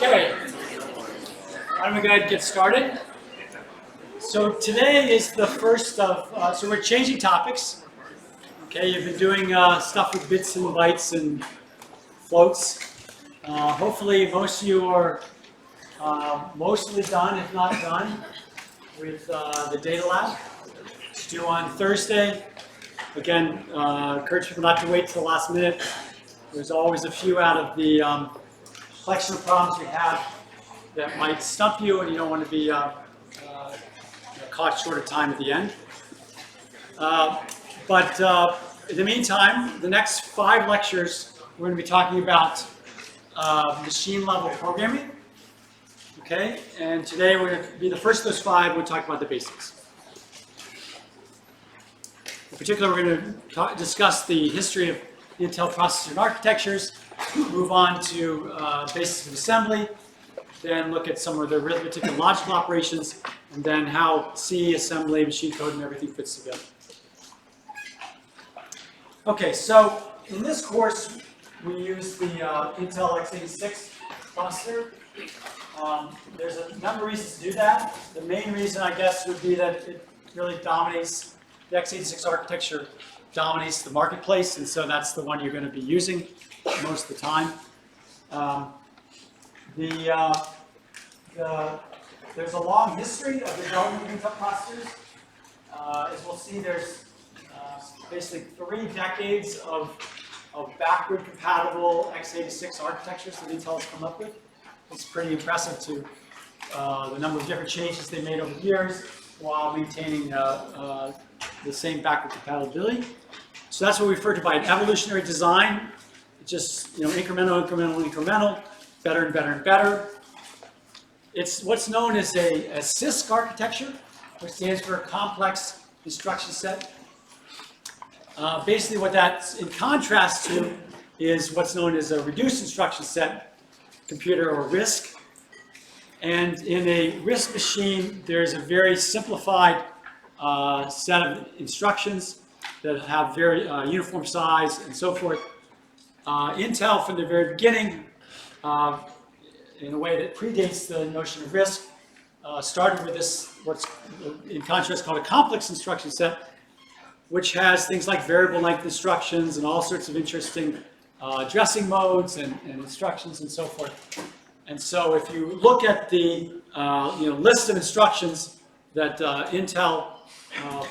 Okay, why don't we go ahead and get started? So today is the first of, so we're changing topics. Okay, you've been doing stuff with bits and bytes and floats. Hopefully most of you are mostly done, if not done, with the data lab. It's due on Thursday. Again, encourage people not to wait till the last minute. There's always a few out of the collection of problems we have that might stump you, and you don't want to be caught short of time at the end. But in the meantime, the next 5 lectures, we're going to be talking about machine level programming. Okay, and today we're going to be the first of those 5. We'll talk about the basics. In particular, we're going to discuss the history of Intel processor and architectures, move on to basics of assembly, then look at some of the arithmetic and logical operations, and then how C, assembly, machine code, and everything fits together. Okay, so in this course, we use the Intel x86 processor. There's a number of reasons to do that. The main reason, I guess, would be that it really dominates, the x86 architecture dominates the marketplace, and so that's the one you're going to be using most of the time. There's a long history of development of Intel processors. As we'll see, there's basically 3 decades of backward compatible x86 architectures that Intel has come up with. It's pretty impressive to the number of different changes they made over the years while maintaining the same backward compatibility. So that's what we refer to by an evolutionary design. It's just incremental, better and better and better. It's what's known as a CISC architecture, which stands for Complex Instruction Set. Basically what that's in contrast to is what's known as a reduced instruction set computer, or RISC. And in a RISC machine, there's a very simplified set of instructions that have very uniform size and so forth. Intel, from the very beginning, in a way that predates the notion of RISC, started with this, what's in contrast called a complex instruction set, which has things like variable length instructions and all sorts of interesting addressing modes and instructions and so forth. And so if you look at the list of instructions that Intel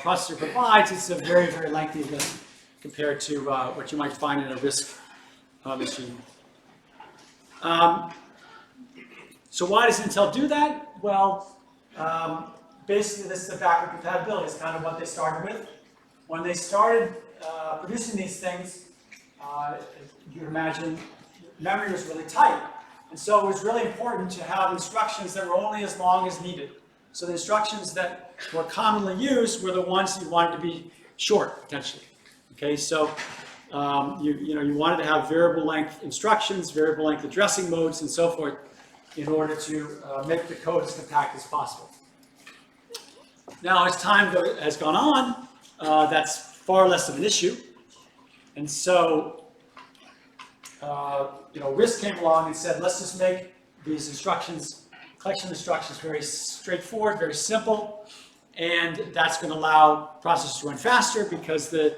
processor provides, it's a very, very lengthy list compared to what you might find in a RISC machine. So why does Intel do that? Well, basically this is the backward compatibility. It's kind of what they started with. When they started producing these things, you can imagine memory was really tight. And so it was really important to have instructions that were only as long as needed. So the instructions that were commonly used were the ones you wanted to be short, potentially. Okay, so you wanted to have variable length instructions, variable length addressing modes, and so forth, in order to make the code as compact as possible. Now, as time has gone on, that's far less of an issue. And so, RISC came along and said, let's just make these instructions, collection of instructions, very straightforward, very simple, and that's going to allow processors to run faster because there's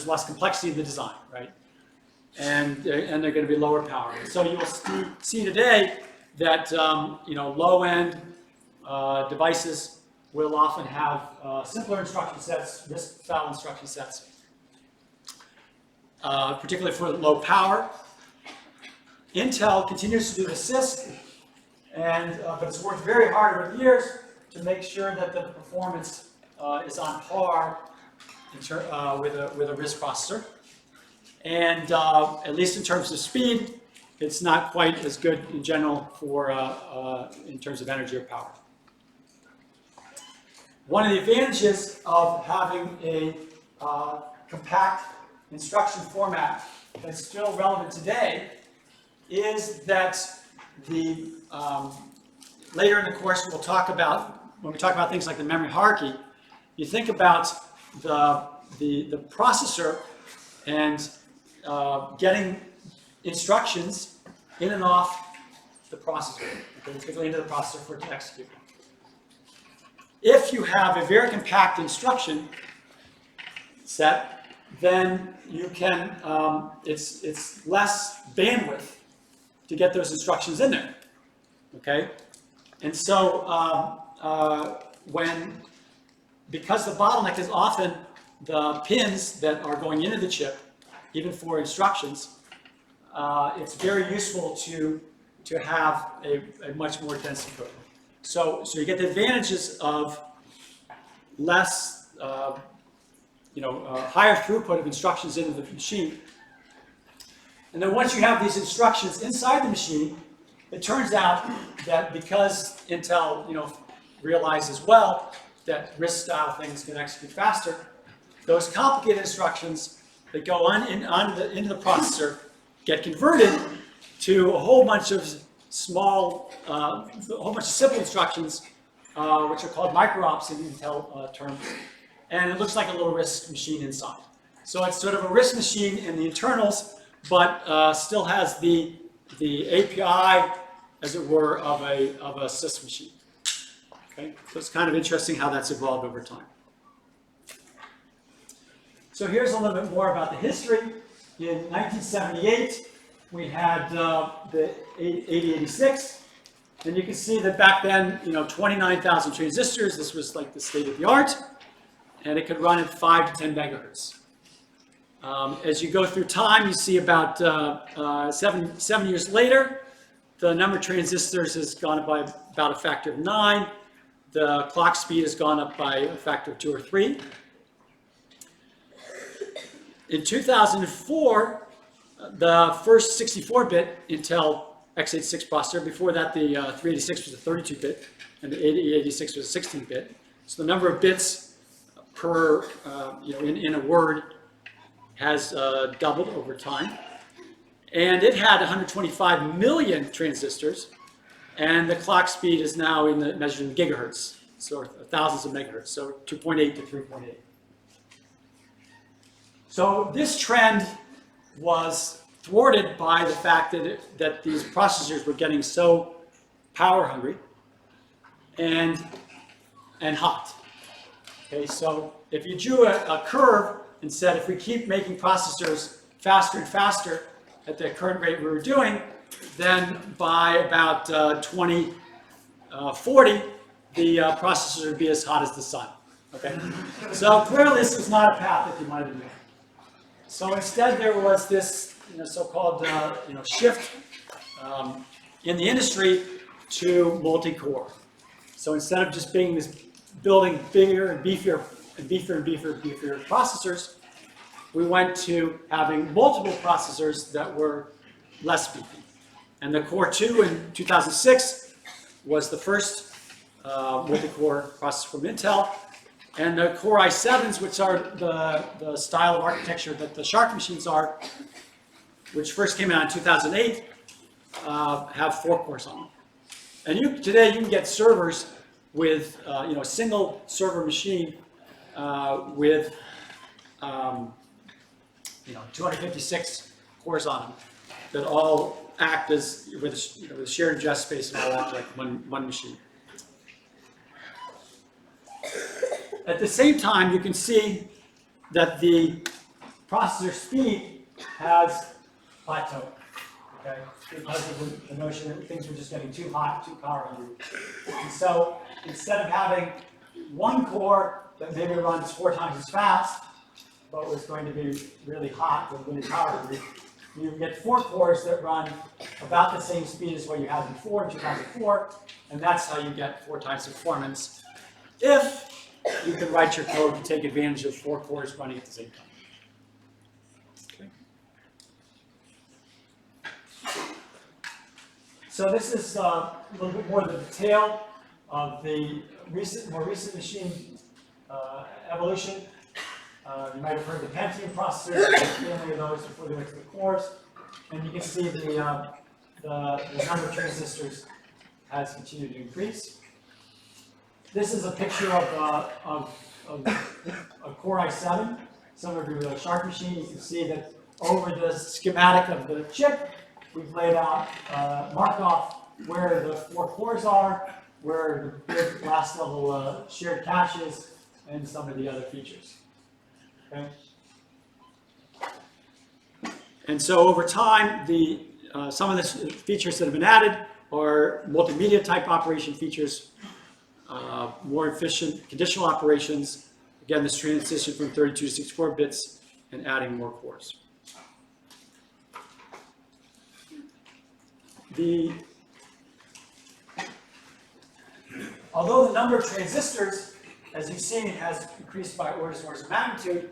less complexity in the design, right? And they're going to be lower power. So you will see today that low-end devices will often have simpler instruction sets, RISC-style instruction sets, particularly for low power. Intel continues to do the CISC, but it's worked very hard over the years to make sure that the performance is on par with a RISC processor. And at least in terms of speed, it's not quite as good in general for in terms of energy or power. One of the advantages of having a compact instruction format that's still relevant today is that later in the course we'll talk about, when we talk about things like the memory hierarchy, you think about the processor and getting instructions in and off the processor, okay, particularly into the processor for it to execute. If you have a very compact instruction set, then you can, it's less bandwidth to get those instructions in there, okay? And so because the bottleneck is often the pins that are going into the chip, even for instructions, it's very useful to have a much more dense encoding. So you get the advantages of less, higher throughput of instructions into the machine. And then once you have these instructions inside the machine, it turns out that because Intel, realizes well that RISC-style things can execute faster, those complicated instructions that go into the processor get converted to a whole bunch of simple instructions, which are called micro-ops in Intel terms, and it looks like a little RISC machine inside. So it's sort of a RISC machine in the internals, but still has the API, as it were, of a CISC machine. Okay, so it's kind of interesting how that's evolved over time. So here's a little bit more about the history. In 1978, we had the 8086, and you can see that back then, 29,000 transistors. This was like the state of the art, and it could run at 5 to 10 megahertz. As you go through time, you see about 7 years later, the number of transistors has gone up by about a factor of 9. The clock speed has gone up by a factor of 2 or 3. In 2004, the first 64-bit Intel x86 processor. Before that, the 386 was a 32-bit, and the 8086 was a 16-bit. So the number of bits per, in a word has doubled over time. And it had 125 million transistors, and the clock speed is now measured in gigahertz, so thousands of megahertz, so 2.8 to 3.8. So this trend was thwarted by the fact that these processors were getting so power hungry and hot. Okay, so if you drew a curve and said if we keep making processors faster and faster at the current rate we were doing, then by about 2040, the processors would be as hot as the sun. Okay, so clearly this was not a path that you wanted to make. So instead, there was this so-called shift in the industry to multi-core. So instead of just building bigger and beefier processors, we went to having multiple processors that were less beefy. And the Core 2 in 2006 was the first multi-core processor from Intel. And the Core i7s, which are the style of architecture that the Shark machines are, which first came out in 2008, have 4 cores on them. And today you can get servers with a single server machine with 256 cores on them that all act as with shared address space and all act like one machine. At the same time, you can see that the processor speed has plateaued, okay? Because of the notion that things were just getting too hot, too power hungry. And so instead of having one core that maybe runs 4 times as fast, but was going to be really hot and really power hungry, you get 4 cores that run about the same speed as what you had before in 2004, and that's how you get 4 times performance if you can write your code to take advantage of 4 cores running at the same time. Okay. So this is a little bit more the detail of the more recent machine evolution. You might have heard the Pentium processors, the family of those before they went to the cores. And you can see the number of transistors has continued to increase. This is a picture of a Core i7. Some of you with a Shark machine, you can see that over the schematic of the chip, we've laid out, marked off where the 4 cores are, where the big last level shared cache is, and some of the other features. Okay? And so over time, some of the features that have been added are multimedia type operation features, more efficient conditional operations, again, this transition from 32 to 64 bits, and adding more cores. Although the number of transistors, as you've seen, has increased by orders of magnitude,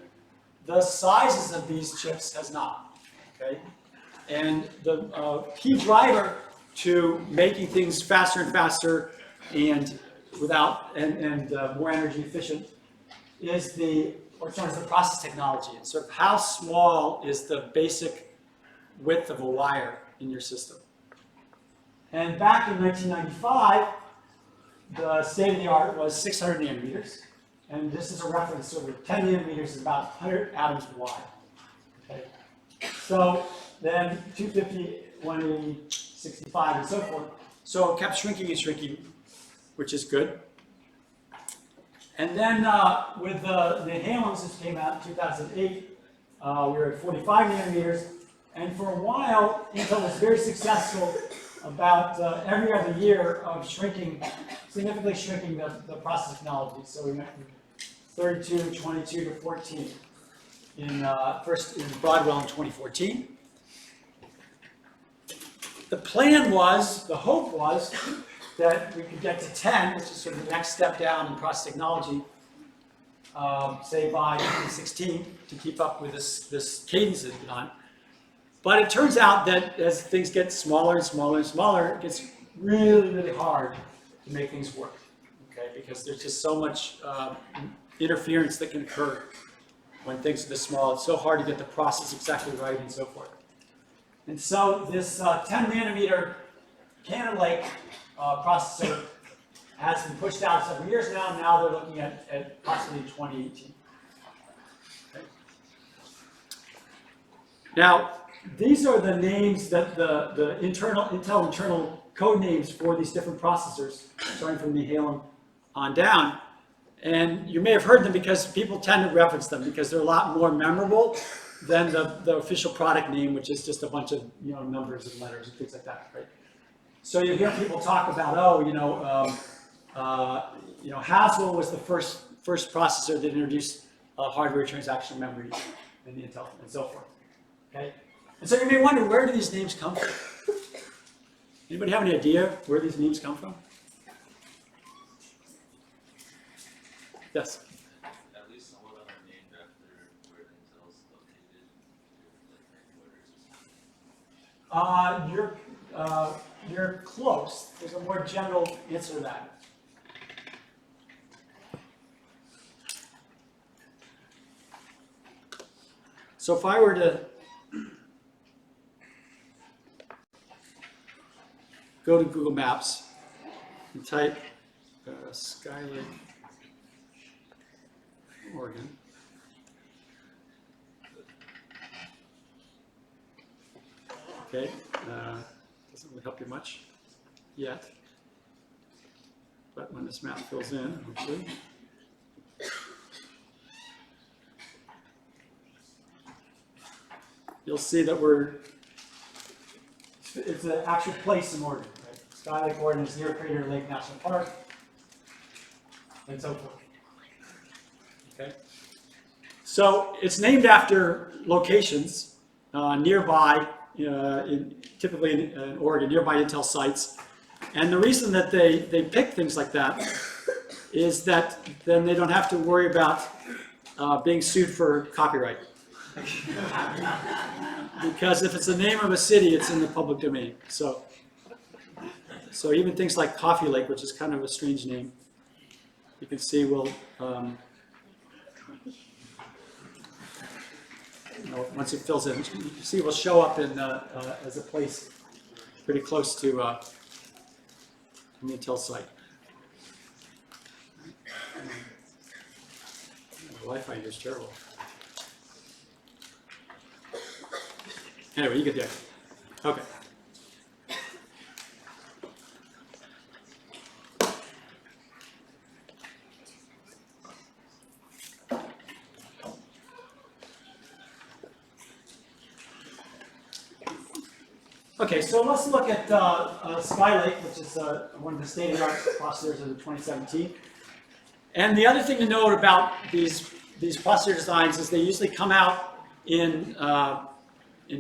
the sizes of these chips has not. Okay? And the key driver to making things faster and faster and more energy efficient is what's known as the process technology. It's sort of how small is the basic width of a wire in your system. And back in 1995, the state of the art was 600 nanometers. And this is a reference, so 10 nanometers is about 100 atoms wide. Okay. So then 250, 180, 65, and so forth. So it kept shrinking and shrinking, which is good. And then with the Haloms, which came out in 2008, we were at 45 nanometers. And for a while, Intel was very successful about every other year of significantly shrinking the process technology. So we went from 32, 22 to 14 first in Broadwell in 2014. The hope was that we could get to 10, which is sort of the next step down in process technology, say by 2016, to keep up with this cadence that's been on. But it turns out that as things get smaller and smaller and smaller, it gets really, really hard to make things work, okay? Because there's just so much interference that can occur when things are this small. It's so hard to get the process exactly right and so forth. And so this 10 nanometer Cannon Lake processor has been pushed out several years now. Now they're looking at possibly 2018. Okay. Now, these are the names that the Intel internal code names for these different processors, starting from the Halem on down. And you may have heard them because people tend to reference them because they're a lot more memorable than the official product name, which is just a bunch of numbers and letters and things like that, right? So you hear people talk about, Haswell was the first processor that introduced hardware transactional memory in the Intel and so forth. Okay, and so you may wonder, where do these names come from? Anybody have any idea where these names come from? Yes. At least some of them are named after where Intel's located. You're close. There's a more general answer to that. So if I were to go to Google Maps and type Skylake, Oregon. Okay, doesn't really help you much yet, but when this map fills in, hopefully. You'll see that it's an actual place in Oregon, right? Skylake, Oregon is near Crater Lake National Park, and so forth. Okay. So it's named after locations nearby, typically in Oregon, nearby Intel sites. And the reason that they pick things like that is that then they don't have to worry about being sued for copyright. Because if it's the name of a city, it's in the public domain. So even things like Coffee Lake, which is kind of a strange name, you can see will, once it fills in, you can see it will show up in as a place pretty close to the Intel site. The Wi-Fi here is terrible. Anyway, you get the idea. Okay. Okay, so let's look at Skylake, which is one of the state-of-the-art processors of the 2017. And the other thing to note about these processor designs is they usually come out in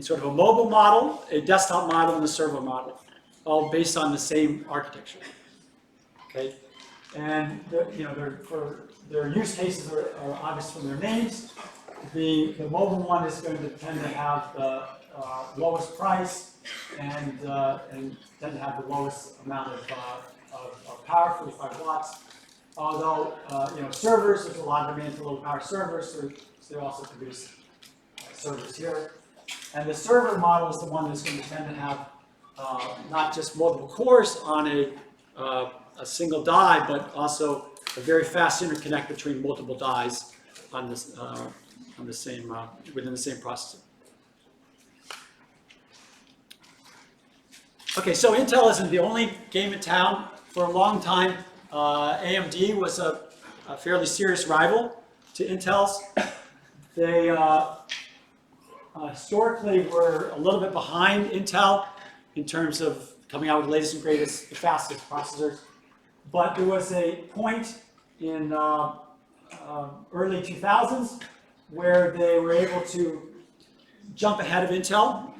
sort of a mobile model, a desktop model, and a server model, all based on the same architecture. Okay, and their use cases are obvious from their names. The mobile one is going to tend to have the lowest price and tend to have the lowest amount of power, 45 watts. Although servers, there's a lot of demand for low power servers, so they also produce servers here. And the server model is the one that's going to tend to have not just multiple cores on a single die, but also a very fast interconnect between multiple dies on this within the same processor. Okay, so Intel isn't the only game in town. For a long time, AMD was a fairly serious rival to Intel's. They historically were a little bit behind Intel in terms of coming out with the latest and greatest, the fastest processors. But there was a point in early 2000s where they were able to jump ahead of Intel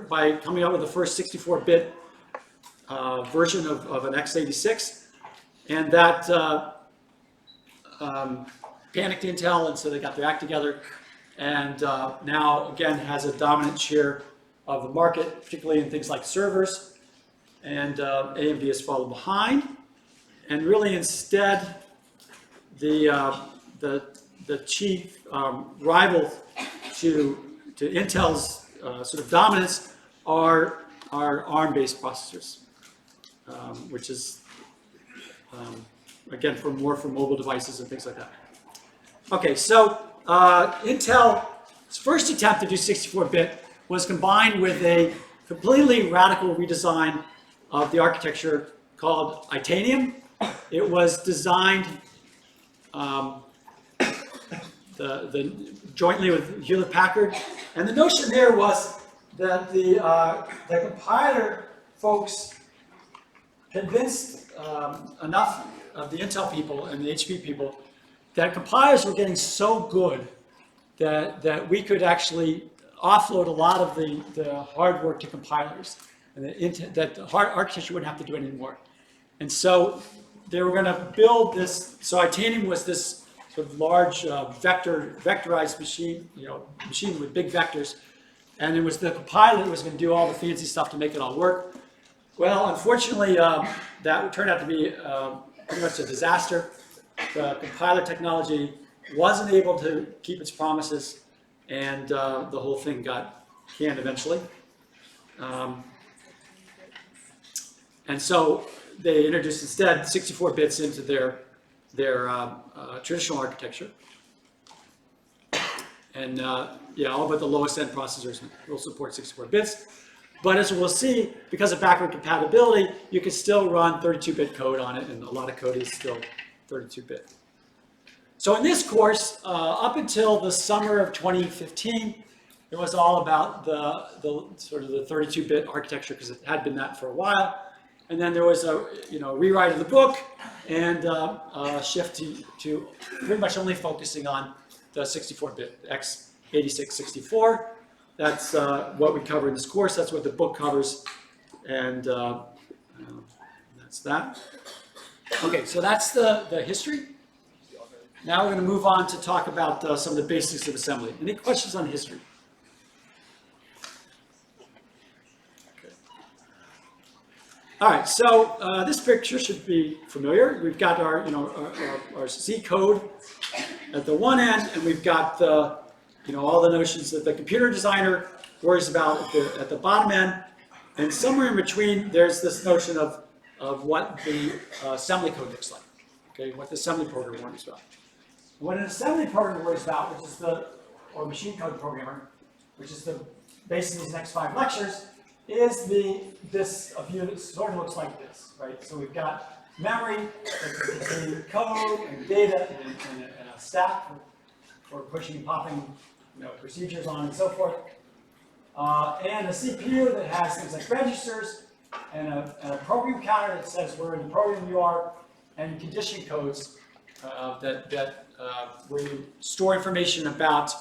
by coming out with the first 64-bit version of an x86, and that panicked Intel, and so they got their act together, and now again has a dominant share of the market, particularly in things like servers, and AMD has followed behind, and really instead the chief rival to Intel's sort of dominance are ARM-based processors, which is again more for mobile devices and things like that. Okay, so Intel's first attempt to do 64-bit was combined with a completely radical redesign of the architecture called Itanium. It was designed jointly with Hewlett-Packard, and the notion there was that the compiler folks convinced enough of the Intel people and the HP people that compilers were getting so good that we could actually offload a lot of the hard work to compilers, and that the hard architecture wouldn't have to do it anymore. And so they were going to build this. So Itanium was this sort of large vectorized machine, machine with big vectors, and it was the compiler that was going to do all the fancy stuff to make it all work. Well, unfortunately, that turned out to be pretty much a disaster. The compiler technology wasn't able to keep its promises, and the whole thing got canned eventually. And so they introduced instead 64 bits into their traditional architecture. And all but the lowest end processors will support 64 bits. But as we'll see, because of backward compatibility, you can still run 32-bit code on it, and a lot of code is still 32-bit. So in this course, up until the summer of 2015, it was all about the sort of the 32-bit architecture, because it had been that for a while. And then there was a rewrite of the book and a shift to pretty much only focusing on the 64-bit x86-64. That's what we cover in this course. That's what the book covers, and that's that. Okay, so that's the history. Now we're going to move on to talk about some of the basics of assembly. Any questions on history? Okay. All right, so this picture should be familiar. We've got our C code at the one end, and we've got all the notions that the computer designer worries about at the bottom end, and somewhere in between there's this notion of what the assembly code looks like, okay, what the assembly program worries about. What an assembly program worries about, which is or machine code programmer, which is the basis of these next 5 lectures, is this a view that sort of looks like this, right? So we've got memory that contains code and data and a stack for pushing and popping procedures on and so forth. and a CPU that has things like registers and a program counter that says where in the program you are, and condition codes where you store information about,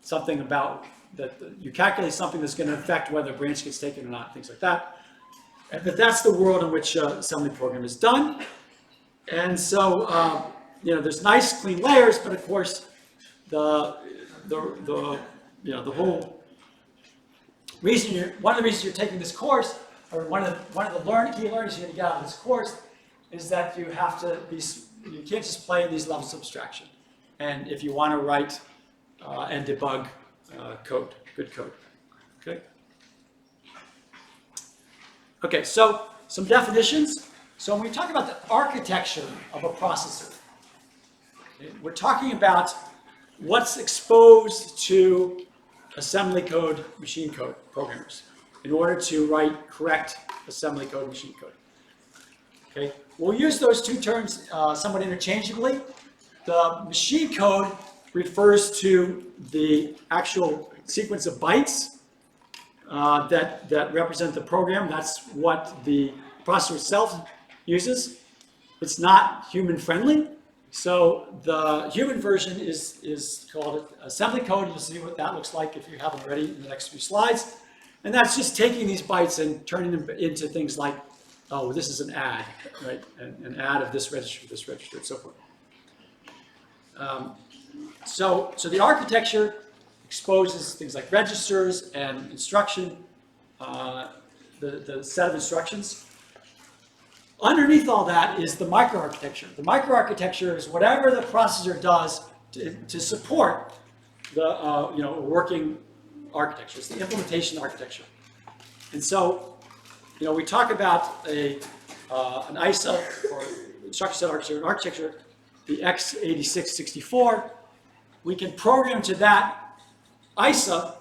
something about that you calculate something that's going to affect whether a branch gets taken or not, things like that. But that's the world in which assembly program is done. And so, there's nice clean layers, but of course, the whole reason one of the reasons you're taking this course, or one of the key learnings you're going to get out of this course, is that you can't just play in these levels of abstraction. And if you want to write and debug code, good code, okay? Okay, so some definitions. So when we talk about the architecture of a processor, okay, we're talking about what's exposed to assembly code, machine code programmers in order to write correct assembly code, machine code. Okay, we'll use those two terms somewhat interchangeably. The machine code refers to the actual sequence of bytes that represent the program. That's what the processor itself uses. It's not human friendly. So the human version is called assembly code. You'll see what that looks like if you haven't already in the next few slides. And that's just taking these bytes and turning them into things like, oh, this is an add, right? An add of this register, and so forth. So the architecture exposes things like registers and instruction, the set of instructions. Underneath all that is the microarchitecture. The microarchitecture is whatever the processor does to support the working architecture. It's the implementation architecture. And so, we talk about an ISA or instruction set architecture, the x86-64. We can program to that ISA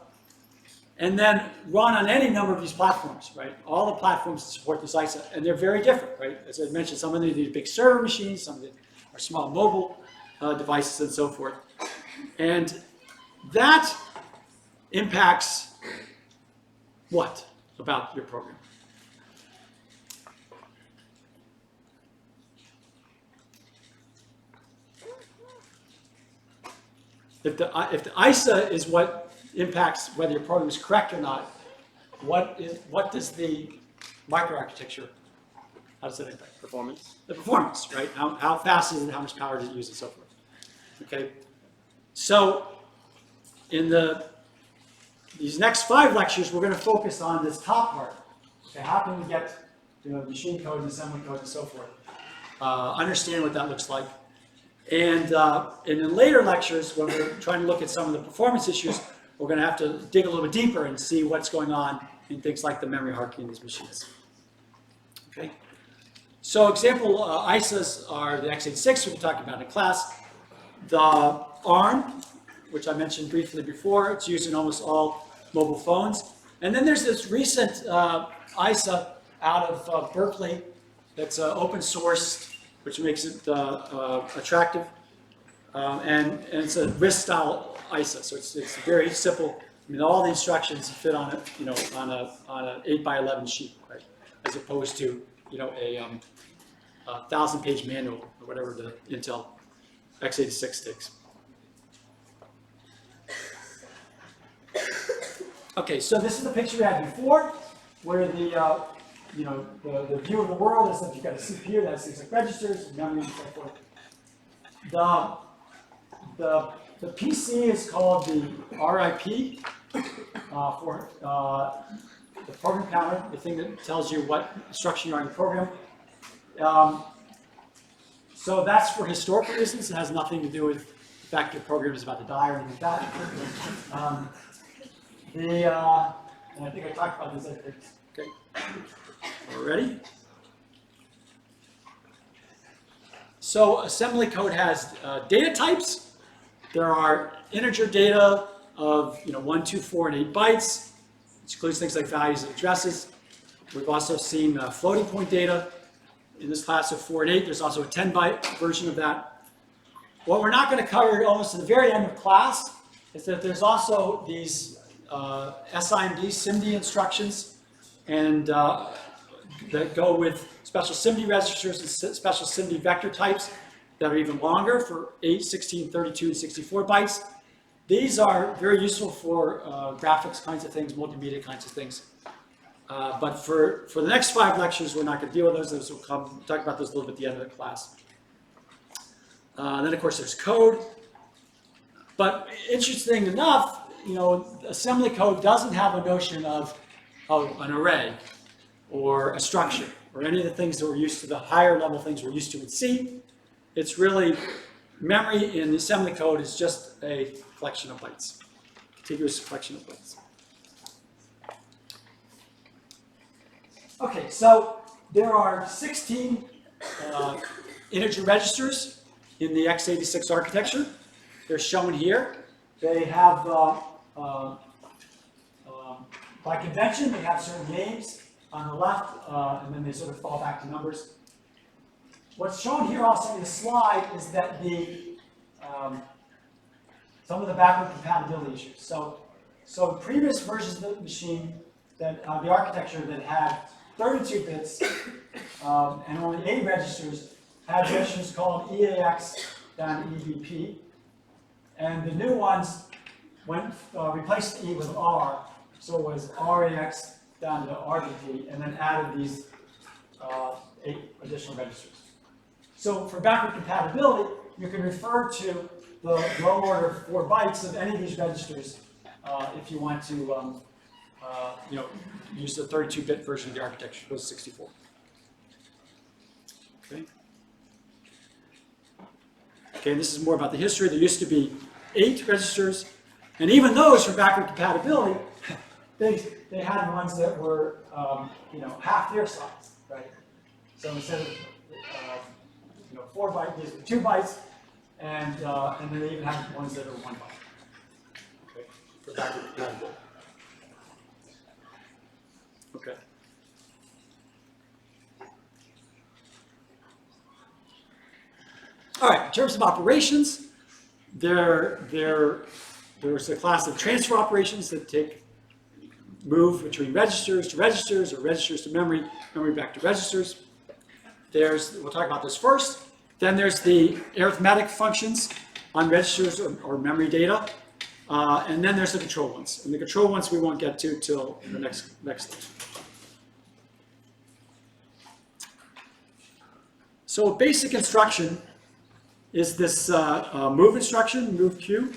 and then run on any number of these platforms, right? All the platforms support this ISA, and they're very different, right? As I mentioned, some of them are these big server machines, some of them are small mobile devices, and so forth. And that impacts what about your program? If the ISA is what impacts whether your program is correct or not, what does the microarchitecture, how does it impact? Performance. The performance, right? How fast is it, how much power does it use, and so forth. Okay? So in these next 5 lectures, we're going to focus on this top part. Okay, how can we get machine code and assembly code and so forth? Understand what that looks like. And in later lectures, when we're trying to look at some of the performance issues, we're going to have to dig a little bit deeper and see what's going on in things like the memory hierarchy in these machines. Okay. So example ISAs are the x86, which we talked about in class. The ARM, which I mentioned briefly before, it's used in almost all mobile phones. And then there's this recent ISA out of Berkeley that's open sourced, which makes it attractive, and it's a RISC-style ISA, so it's very simple. I mean, all the instructions fit on it, on a 8x11 sheet, right? As opposed to a 1,000-page manual or whatever the Intel x86 takes. Okay, so this is the picture we had before, where the view of the world is that you've got a CPU that has things like registers, memory, and so forth. The PC is called the RIP for the program counter, the thing that tells you what instruction you're on the program. So that's for historical reasons. It has nothing to do with the fact your program is about to die or anything like that. And I think I talked about these other things. Okay. Ready? So assembly code has data types. There are integer data of 1, 2, 4, and 8 bytes, which includes things like values and addresses. We've also seen floating point data in this class of 4 and 8. There's also a 10-byte version of that. What we're not going to cover almost at the very end of class is that there's also these SIMD, SIMD instructions, and that go with special SIMD registers and special SIMD vector types that are even longer for 8, 16, 32, and 64 bytes. These are very useful for graphics kinds of things, multimedia kinds of things. But for the next 5 lectures, we're not going to deal with those. Those will come, we'll talk about those a little bit at the end of the class. Then, of course, there's code. But interesting enough, you know, assembly code doesn't have a notion of an array or a structure or any of the things that we're used to, the higher level things we're used to in C. It's really, memory in the assembly code is just a collection of bytes, contiguous collection of bytes. Okay, so there are 16 integer registers in the x86 architecture. They're shown here. They have, by convention, they have certain names on the left, and then they sort of fall back to numbers. What's shown here also in the slide is that some of the backward compatibility issues. So previous versions of the machine, that the architecture that had 32 bits and only 8 registers had registers called EAX down to EBP. And the new ones replaced E with R, so it was RAX down to RBP, and then added these 8 additional registers. So for backward compatibility, you can refer to the low order 4 bytes of any of these registers if you want to you know, use the 32-bit version of the architecture, goes 64. Okay. Okay, this is more about the history. There used to be 8 registers, and even those for backward compatibility, they had ones that were you know, half their size, right? So instead of you know, 4 bytes, these were 2 bytes, and then they even have ones that are 1 byte. Okay, for backward compatibility. Okay. All right, in terms of operations, there's a class of transfer operations that move between registers to registers, or registers to memory, memory back to registers. We'll talk about this first. Then there's the arithmetic functions on registers or memory data. And then there's the control ones. And the control ones we won't get to till the next lecture. So a basic instruction is this move instruction, move Q.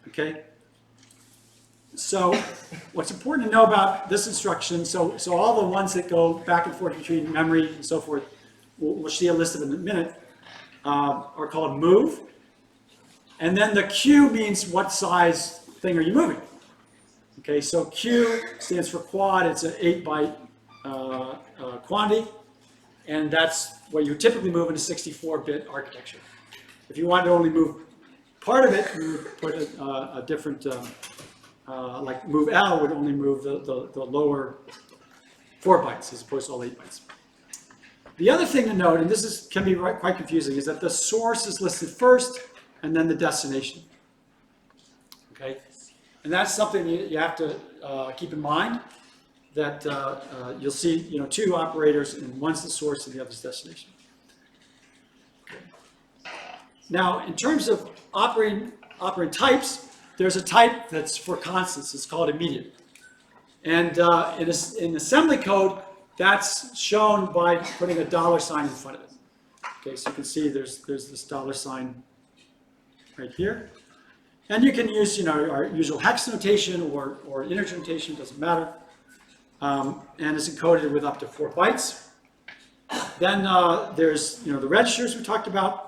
Okay. So what's important to know about this instruction, so all the ones that go back and forth between memory and so forth, we'll see a list of them in a minute, are called move. And then the Q means what size thing are you moving. Okay, so Q stands for quad. It's an 8-byte quantity, and that's what you typically move in a 64-bit architecture. If you want to only move part of it, you would put a different, like move L would only move the lower 4 bytes as opposed to all 8 bytes. The other thing to note, and this can be quite confusing, is that the source is listed first and then the destination. Okay, and that's something you have to keep in mind, that you'll see 2 operators, and one's the source and the other's destination. Okay. Now, in terms of operating types, there's a type that's for constants. It's called immediate. And in assembly code, that's shown by putting a $sign in front of it. Okay, so you can see there's this $sign right here. And you can use our usual hex notation or integer notation, doesn't matter. And it's encoded with up to 4 bytes. Then there's the registers we talked about.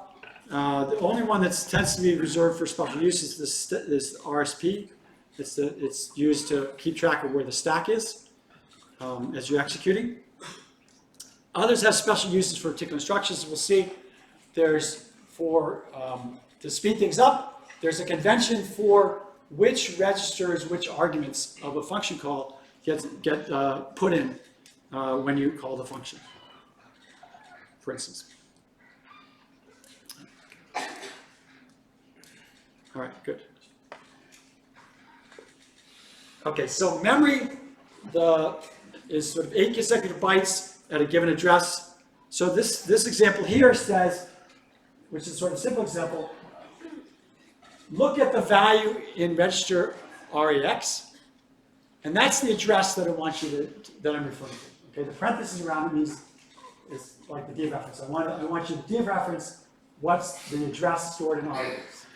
The only one that tends to be reserved for special use is this RSP. It's used to keep track of where the stack is as you're executing. Others have special uses for particular instructions. We'll see. There's to speed things up, there's a convention for which registers, which arguments of a function call get put in when you call the function. for instance. All right, good. Okay, so memory is sort of 8 consecutive bytes at a given address. So this example here says, which is sort of a simple example, look at the value in register REX, and that's the address that I want you that I'm referring to. Okay, the parentheses around it means it's like the dereference. I want you to dereference what's the address stored in REX.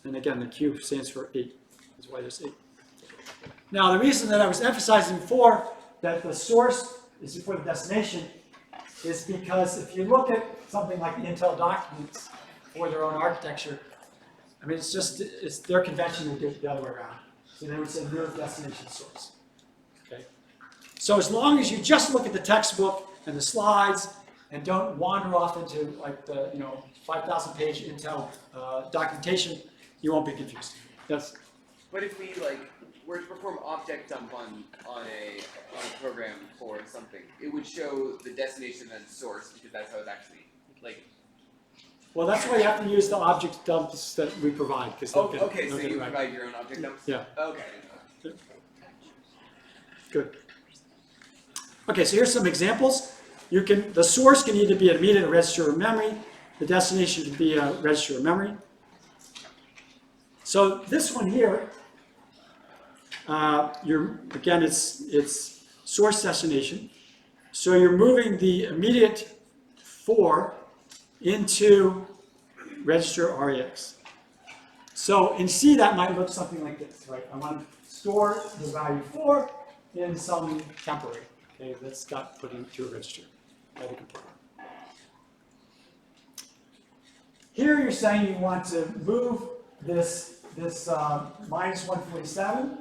And again, the Q stands for 8. That's why there's 8. Now, the reason that I was emphasizing before that the source is before the destination is because if you look at something like the Intel documents for their own architecture, I mean, it's their convention to do it the other way around. So they would say move destination source. Okay. So as long as you just look at the textbook and the slides and don't wander off into like the 5,000-page Intel documentation, you won't be confused. Yes. But if we were to perform object dump on a program for something, it would show the destination and source because that's how it's actually Well, that's why you have to use the object dumps that we provide because okay, so you provide your own object dumps. Yeah. Okay. Good. Okay, so here's some examples. The source can either be an immediate register or memory. The destination can be a register or memory. So this one here, again, it's source destination. So you're moving the immediate 4 into register REX. So in C, that might look something like this, right? I want to store the value 4 in some temporary, okay, that's got put into a register by the compiler. Here you're saying you want to move this minus 147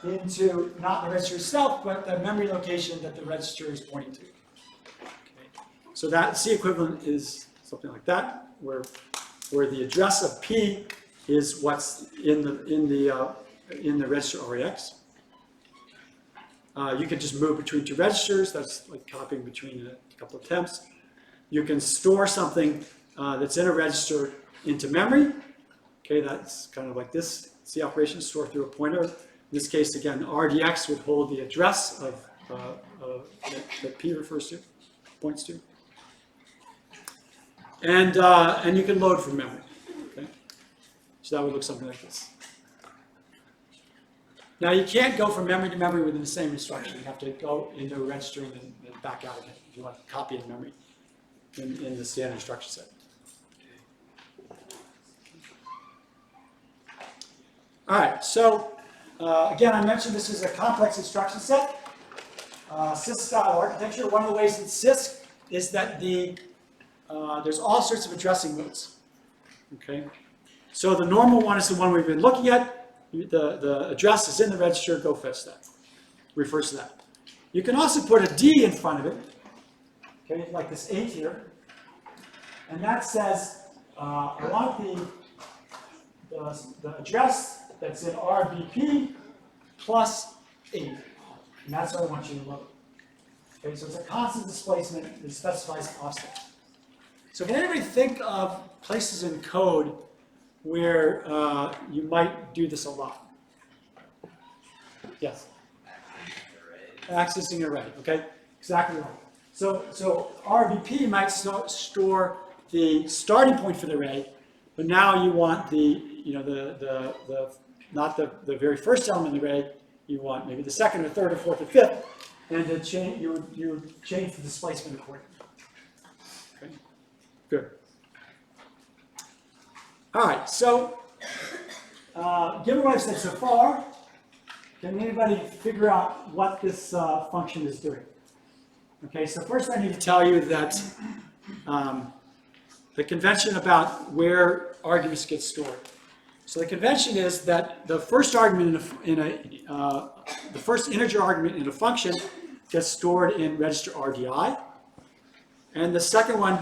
into not the register itself, but the memory location that the register is pointing to. Okay. So that C equivalent is something like that, where the address of P is what's in the register REX. You can just move between 2 registers. That's like copying between a couple of temps. You can store something that's in a register into memory. Okay, that's kind of like this C operation, store through a pointer. In this case, again, RDX would hold the address of that P refers to, points to. And you can load from memory. Okay, so that would look something like this. Now you can't go from memory to memory within the same instruction. You have to go into a register and then back out again if you want to copy in memory in the standard instruction set. All right, so again, I mentioned this is a complex instruction set, CISC-style architecture. One of the ways in CISC is that there's all sorts of addressing modes. Okay, so the normal one is the one we've been looking at. The address is in the register, go fetch that. Refers to that. You can also put a D in front of it, okay, like this 8 here, and that says I want the address that's in RBP plus 8, and that's what I want you to load. Okay, so it's a constant displacement that specifies offset. So can anybody think of places in code where you might do this a lot? Yes? Accessing array, okay? Exactly right. So RBP might store the starting point for the array, but now you want not the very first element of the array, you want maybe the second or third or fourth or fifth, and to change, you would change the displacement accordingly. Okay, good. All right, so given what I've said so far, can anybody figure out what this function is doing? Okay, so first I need to tell you that the convention about where arguments get stored. So the convention is that the first argument the first integer argument in a function gets stored in register RDI, and the second one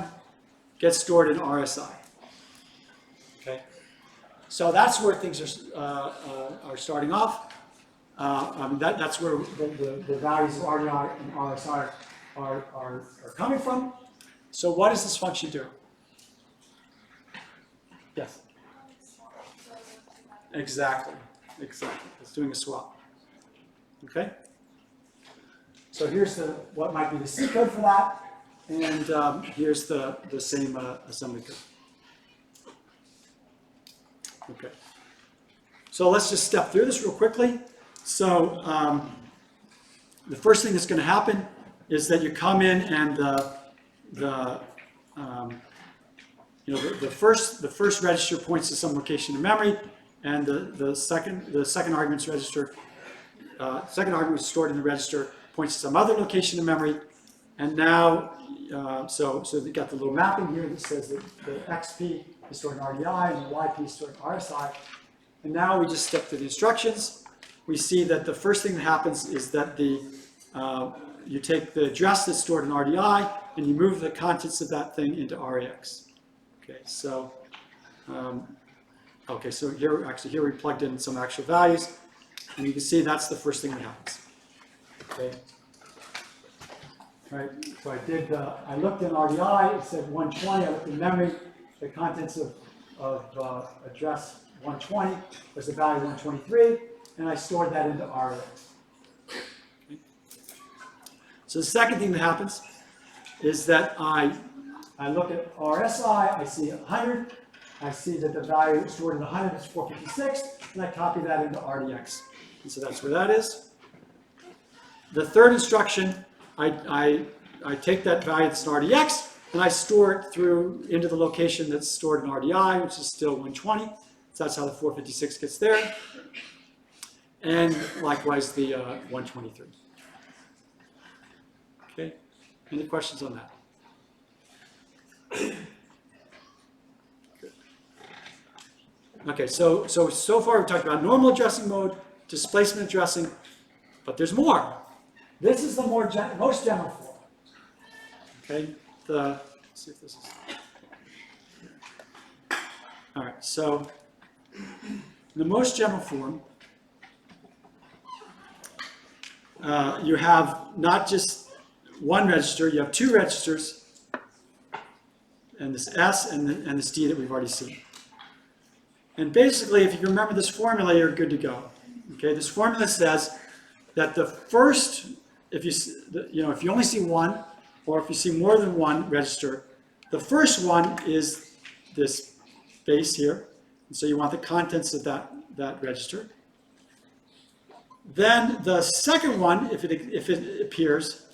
gets stored in RSI. Okay, so that's where things are starting off. That's where the values of RDI and RSI are coming from. So what does this function do? Yes. Exactly. It's doing a swap. Okay. So here's what might be the C code for that, and here's the same assembly code. Okay. So let's just step through this real quickly. So the first thing that's going to happen is that you come in and the first register points to some location in memory, and the second argument's register, second argument is stored in the register, points to some other location in memory, and now so you got the little mapping here that says that the XP is stored in RDI and the YP is stored in RSI, and now we just step through the instructions. We see that the first thing that happens is that you take the address that's stored in RDI and you move the contents of that thing into RAX. Okay, so so here we plugged in some actual values, and you can see that's the first thing that happens. Okay. All right. So I looked in RDI. It said 120. I looked in memory. The contents of address 120 was the value 123, and I stored that into RAX. So the second thing that happens is that I look at RSI, I see 100, I see that the value stored in 100 is 456, and I copy that into RDX. And so that's where that is. The third instruction, I take that value that's in RDX, and I store it through into the location that's stored in RDI, which is still 120. So that's how the 456 gets there. And likewise the 123. Okay, any questions on that? Good. Okay, so far we've talked about normal addressing mode, displacement addressing, but there's more. This is the most general form. Okay, let's see if this is. All right, so the most general form, you have not just one register, you have two registers, and this S and this D that we've already seen. And basically, if you remember this formula, you're good to go. Okay, this formula says that the first, if you only see one, or if you see more than one register, the first one is this base here, and so you want the contents of that register. Then the second one, if it appears,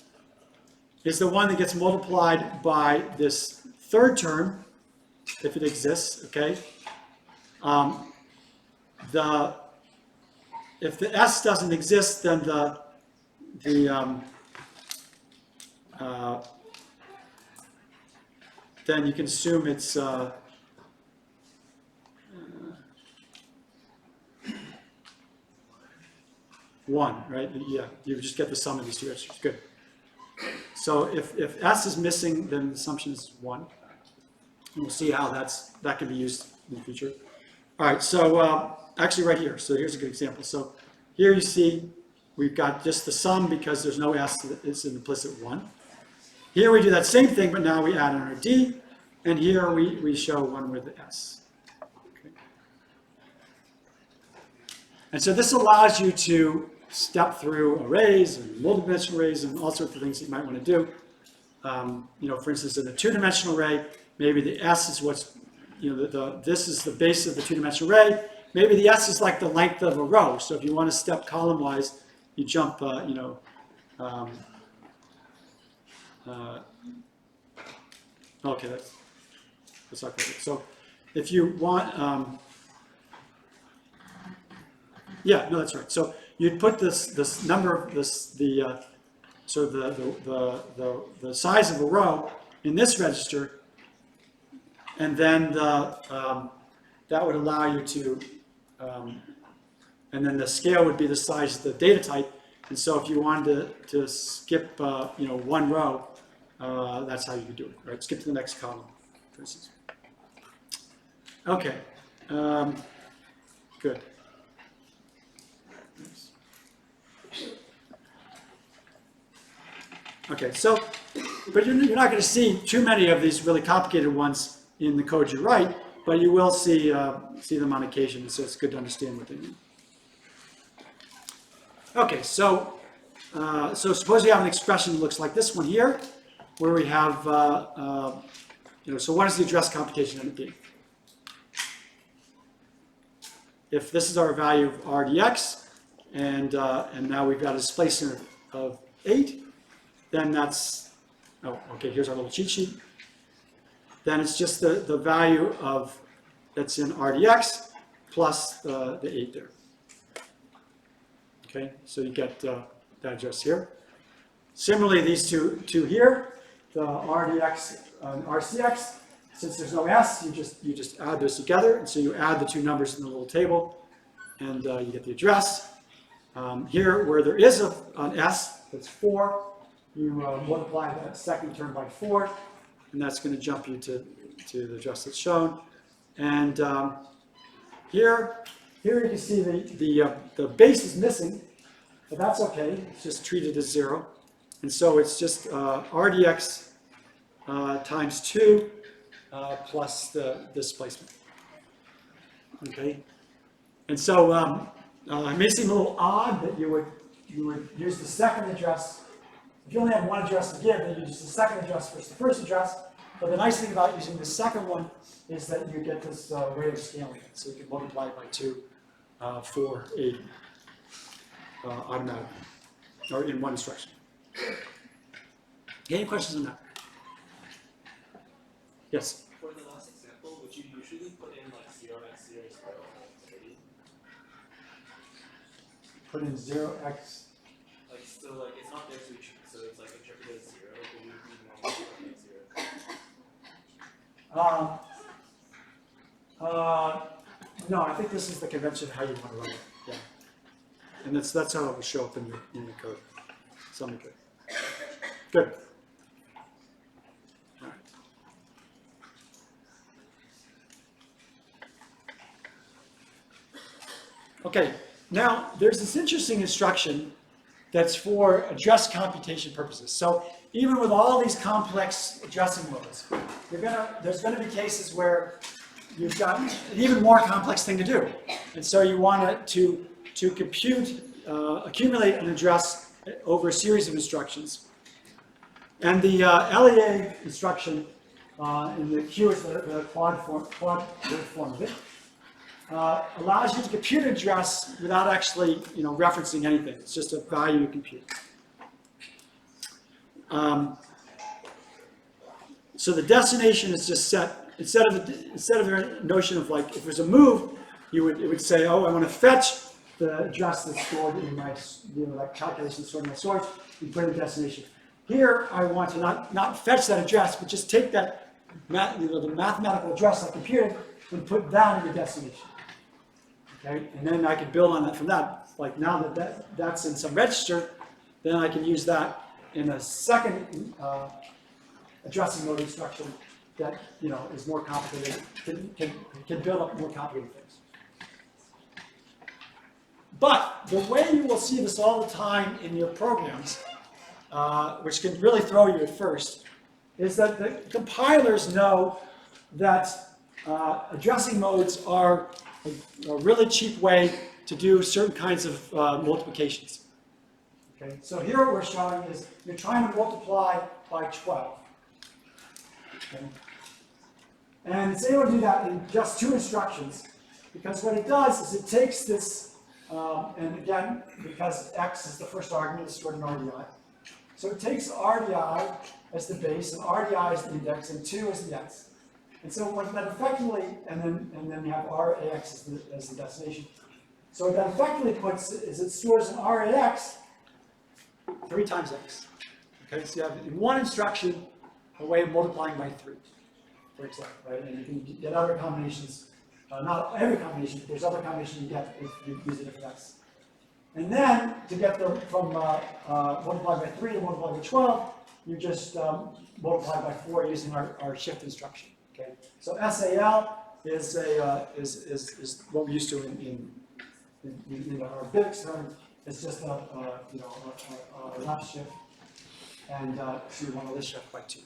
is the one that gets multiplied by this third term, if it exists, okay? If the S doesn't exist, then then you can assume it's one, right? Yeah, you would just get the sum of these two registers. Good. So if S is missing, then the assumption is 1. And we'll see how that can be used in the future. All right, so actually right here. So here's a good example. So here you see we've got just the sum because there's no S, it's an implicit 1. Here we do that same thing, but now we add in our D. And here we show 1 with the S. Okay. And so this allows you to step through arrays and multidimensional arrays and all sorts of things that you might want to do. For instance, in a two-dimensional array, maybe the S is what's, this is the base of the two-dimensional array. Maybe the S is like the length of a row. So if you want to step column-wise, you jump, okay, that's not good. So if you want, that's right. So you'd put this number, the size of a row in this register, and then that would allow you to, and then the scale would be the size of the data type. And so if you wanted to skip, one row, that's how you could do it, right? Skip to the next column, for instance. Okay, good. Okay, so, but you're not going to see too many of these really complicated ones in the code you write, but you will see them on occasion, so it's good to understand what they mean. Okay, so suppose you have an expression that looks like this one here, where we have, so what is the address computation going to be? If this is our value of rdx, and now we've got a displacement of 8, then that's, here's our little cheat sheet. Then it's just the value of, that's in rdx, plus the 8 there. Okay, so you get that address here. Similarly, these two here, the rdx and rcx, since there's no s, you just add those together, and so you add the two numbers in the little table, and you get the address. Here, where there is an s, that's 4, you multiply that second term by 4, and that's going to jump you to the address that's shown. And here you can see the base is missing, but that's okay. It's just treated as 0. And so it's just rdx times 2 plus the displacement. Okay? And so it may seem a little odd that you would use the second address. If you only have one address to give, then you use the second address versus the first address. But the nice thing about using the second one is that you get this rate of scaling. So you can multiply it by 2 for 8 automatically, or in one instruction. Any questions on that? Yes? For the last example, would you usually put in like 0x0 is equal to 30? Put in 0x. Like still like it's not there to each, so it's like interpreted as 0, but we would normally put in 0. No, I think this is the convention how you want to run it. Yeah, and that's how it will show up in the code. Something good. Good. All right. Okay. Now there's this interesting instruction that's for address computation purposes. So even with all these complex addressing modes, there's going to be cases where you've got an even more complex thing to do. And so you want to compute, accumulate an address over a series of instructions. And the LEA instruction in the Q is the quad form of it. Allows you to compute an address without actually, referencing anything. It's just a value you compute. So the destination is just set instead of the notion of like if there's a move, it would say, oh, I want to fetch the address that's stored in my that calculation stored in my source and put it in the destination. Here, I want to not fetch that address, but just take that the mathematical address I computed and put that in the destination. Okay, and then I can build on that from that. Like now that's in some register, then I can use that in a second addressing mode instruction that is more complicated, can build up more complicated things. But the way you will see this all the time in your programs, which can really throw you at first, is that the compilers know that addressing modes are a really cheap way to do certain kinds of multiplications. Okay, so here what we're showing is you're trying to multiply by 12. Okay. And it's able to do that in just 2 instructions, because what it does is it takes this, and again, because x is the first argument, it's stored in RDI. So it takes RDI as the base, and RDI as the index, and 2 as the x. And so what that effectively, and then you have RAX as the destination. So what that effectively puts is it stores an RAX 3 times x. Okay, so you have in one instruction a way of multiplying by 3, for example, right? And you can get other combinations, not every combination, but there's other combinations you get if you use a different x. And then to get from multiply by 3 to multiply by 12, you just multiply by 4 using our shift instruction. Okay, so SAL is what we used to in our BICS term. It's just a left shift and so you want to list shift by 2.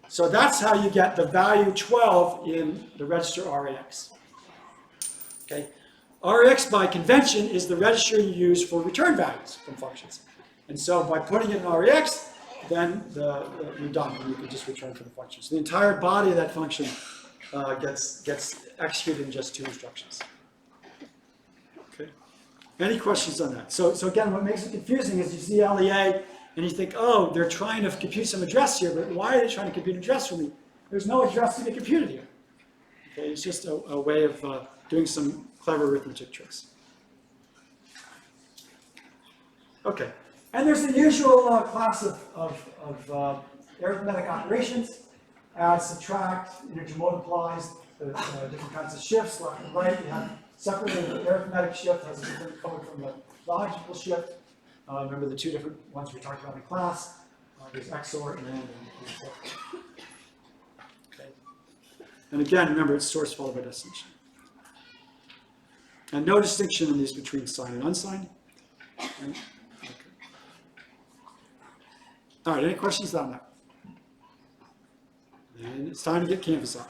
So that's how you get the value 12 in the register RAX. Okay? RAX by convention is the register you use for return values from functions. And so by putting it in RAX, then you're done, and you can just return for the function. So the entire body of that function gets executed in just 2 instructions. Okay? Any questions on that? So again, what makes it confusing is you see LEA, and you think, oh, they're trying to compute some address here, but why are they trying to compute an address for me? There's no address to be computed here. Okay? It's just a way of doing some clever arithmetic tricks. Okay. And there's the usual class of arithmetic operations: add, subtract, integer multiplies, different kinds of shifts, left and right. You have separately the arithmetic shift has a different code from the logical shift. Remember the 2 different ones we talked about in class. There's XOR and AND. Okay. And again, remember it's source followed by destination. And no distinction in these between signed and unsigned. Right? All right, any questions on that? And it's time to get Canvas out.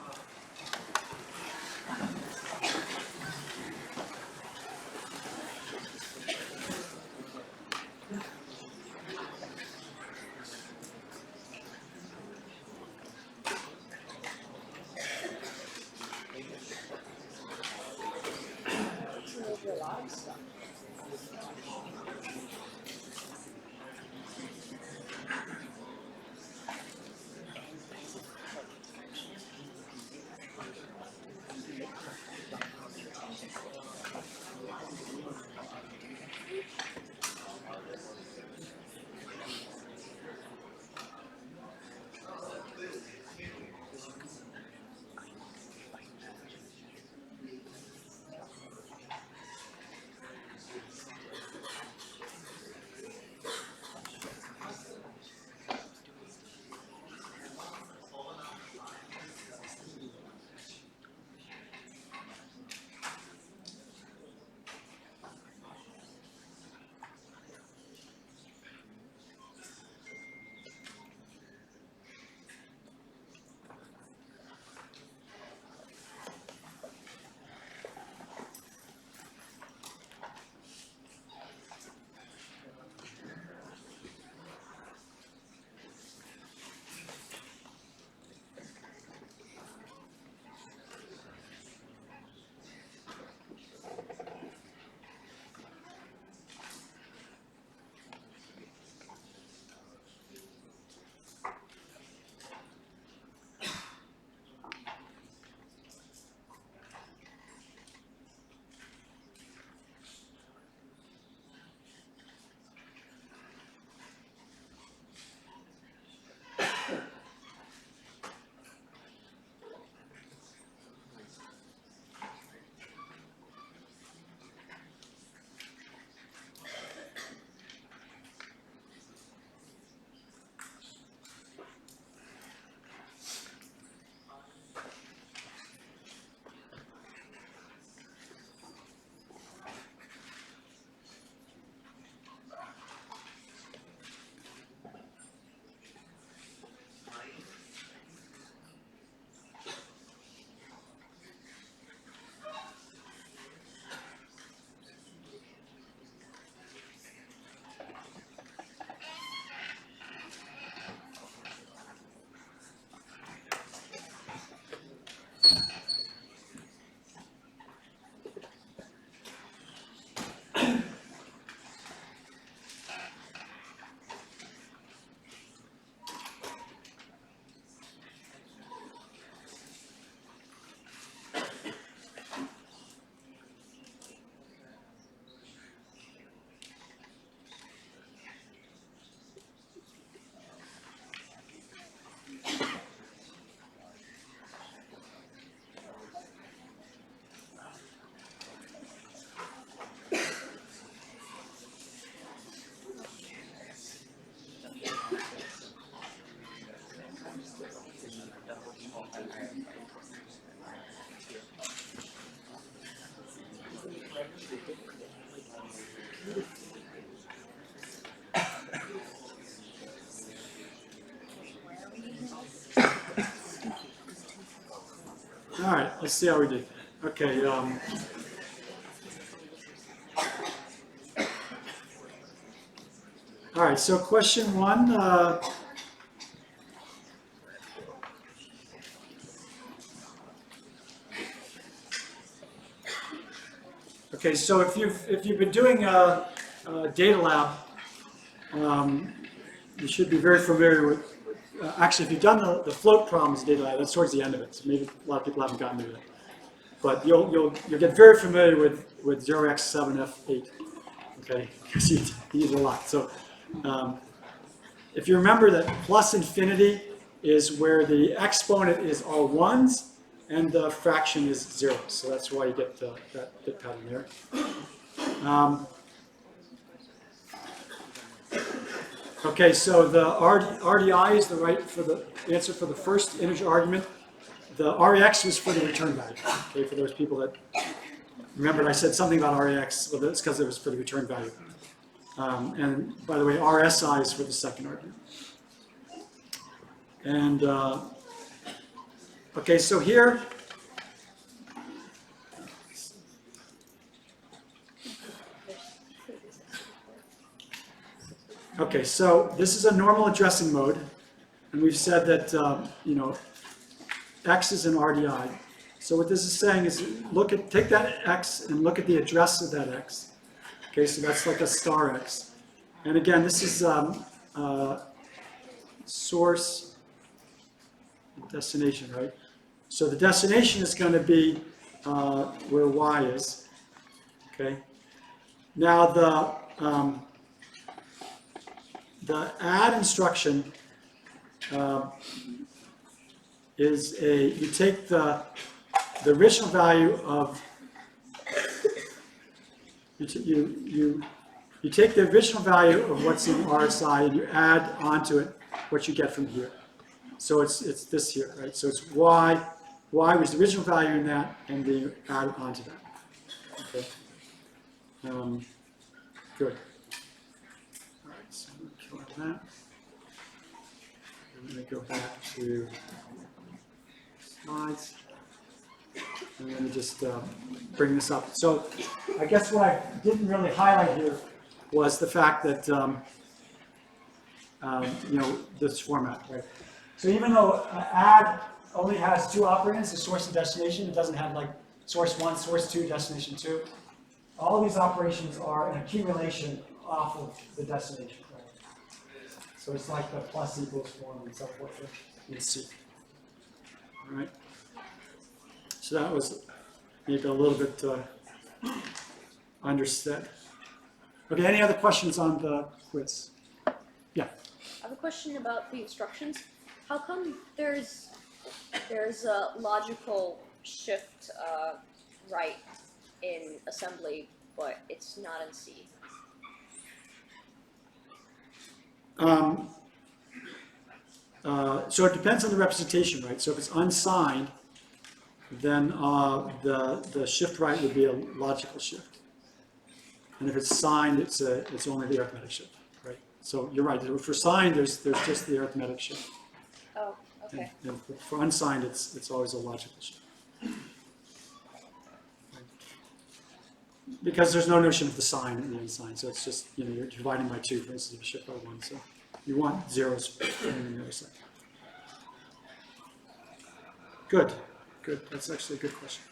All right, let's see how we did. Okay. All right, so question one. Okay, so if you've been doing a data lab, you should be very familiar with. Actually, if you've done the float problems data lab, that's towards the end of it. So maybe a lot of people haven't gotten to it, but you'll get very familiar with 0x7f8. Okay, because you use it a lot. So if you remember that plus infinity is where the exponent is all ones and the fraction is zeros. So that's why you get that bit pattern there. Okay, so the RDI is the right for the answer for the first integer argument. The REX was for the return value. Okay, for those people that remembered I said something about REX, well, that's because it was for the return value. And by the way, RSI is for the second argument. And okay, so here, okay, so this is a normal addressing mode, and we've said that X is an RDI. So what this is saying is take that X and look at the address of that X. Okay, so that's like a star X. And again, this is source destination, right? So the destination is going to be where Y is. Okay. Now the add instruction is you take the original value of you take the original value of what's in RSI and you add onto it what you get from here. So it's this here, right? So it's Y was the original value in that, and then you add onto that. Okay. Good. All right, so I'm going to kill that. I'm going to go back to slides. I'm going to just bring this up. So I guess what I didn't really highlight here was the fact that this format, right? So even though add only has two operands, the source and destination, it doesn't have like source 1, source 2, destination 2. All these operations are an accumulation off of the destination, right? So it's like the plus equals form and so forth that you see. All right. So that was maybe a little bit understood. Okay, any other questions on the quiz? Yeah. I have a question about the instructions. How come there's a logical shift right in assembly, but it's not in C? So it depends on the representation, right? So if it's unsigned, then the shift right would be a logical shift. And if it's signed, it's only the arithmetic shift, right? So you're right. For signed, there's just the arithmetic shift. Oh, okay. And for unsigned, it's always a logical shift. Because there's no notion of the sign and the unsigned, so it's just you're dividing by 2, for instance, if you shift by 1. So you want zeros on the other side. Good. That's actually a good question.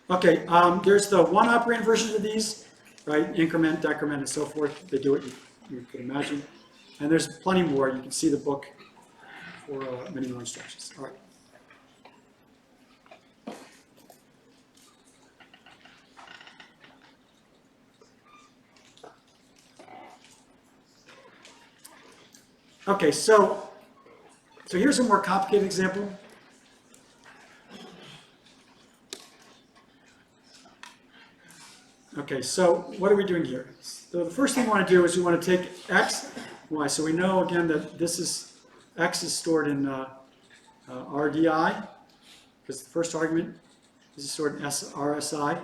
Okay, there's the one operand version of these, right? Increment, decrement, and so forth. They do what you could imagine. And there's plenty more. You can see the book for many more instructions. All right. Okay, so here's a more complicated example. Okay, so what are we doing here? So the first thing we want to do is we want to take x, y. So we know again that x is stored in RDI, because the first argument is stored in RSI,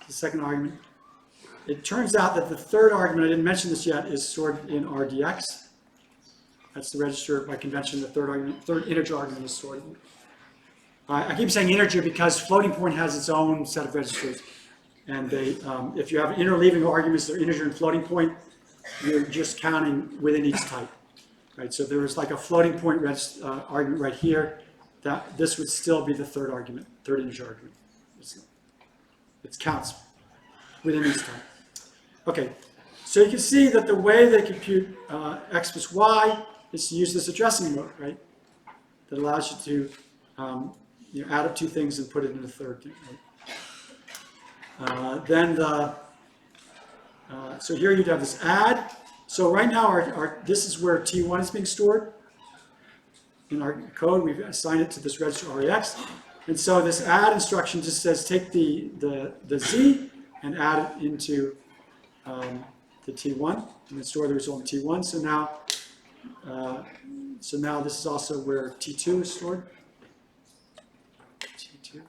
the second argument. It turns out that the third argument, I didn't mention this yet, is stored in RDX. That's the register by convention. The third integer argument is stored I keep saying integer because floating point has its own set of registers. And they, if you have interleaving arguments that are integer and floating point, you're just counting within each type. Right? So there was like a floating point argument right here. That this would still be the third argument, third integer argument. It counts within each type. Okay, so you can see that the way they compute x plus y is to use this addressing mode, right? That allows you to add up two things and put it in a third thing. Right? So here you'd have this add. So right now this is where T1 is being stored. In our code, we've assigned it to this register REX. And so this add instruction just says take the Z and add it into the T1 and then store the result in T1. So now this is also where T2 is stored. T2.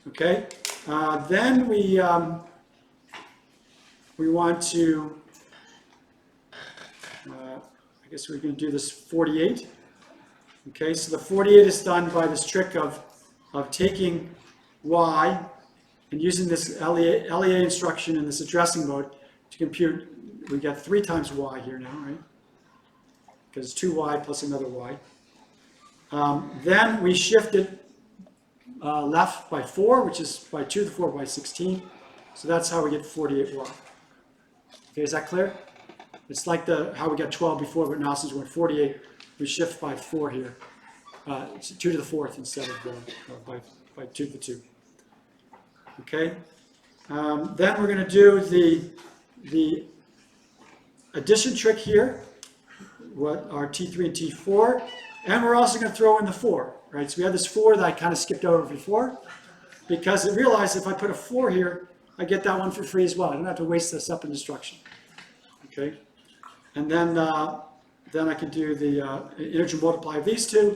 Okay. Then we want to, I guess we're going to do this 48. Okay, so the 48 is done by this trick of taking y and using this LEA instruction in this addressing mode to compute. We get 3 times y here now, right? Because it's 2y plus another y. Then we shift it left by 4, which is by 2 to the 4 by 16. So that's how we get 48y. Okay, is that clear? It's like how we got 12 before, but now since we're at 48, we shift by 4 here. 2 to the 4th instead of by 2 to the 2. Okay? Then we're going to do the addition trick here, what are T3 and T4, and we're also going to throw in the 4, right? So we had this 4 that I kind of skipped over before, because it realized if I put a 4 here, I get that one for free as well. I don't have to waste this up in instruction. Okay? And then I can do the integer multiply of these two,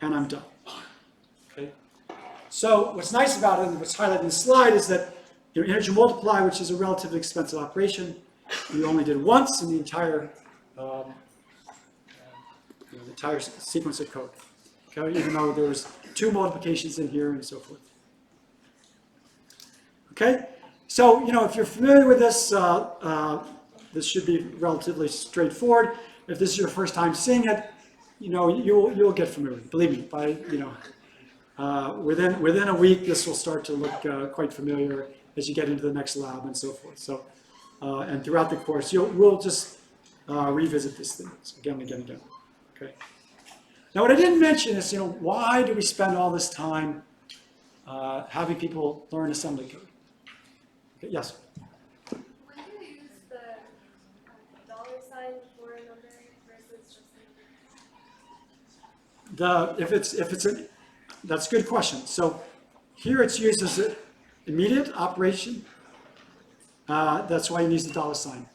and I'm done. Okay? So what's nice about it, and what's highlighted in the slide, is that integer multiply, which is a relatively expensive operation, you only did once in the entire sequence of code. Okay? Even though there was 2 multiplications in here and so forth. Okay? So if you're familiar with this, this should be relatively straightforward. If this is your first time seeing it, you'll get familiar. Believe me, by within a week, this will start to look quite familiar as you get into the next lab and so forth. So, and throughout the course, we'll just revisit this thing again and again and again. Okay. Now, what I didn't mention is, why do we spend all this time having people learn assembly code? Okay, yes. When do you use the $sign for a number versus just That's a good question. So here it's used as an immediate operation. That's why you use the $sign.